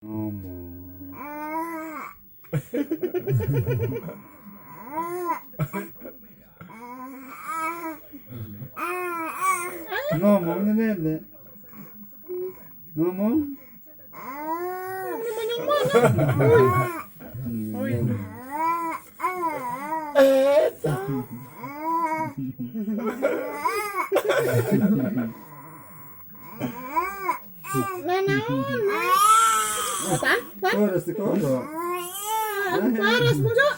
Ngomong. Ngomong na nene. Ngomong. Ano naman yung mana? Uy. Eto. Nanon. Apa? Oras di ko. Ang paras mo siya.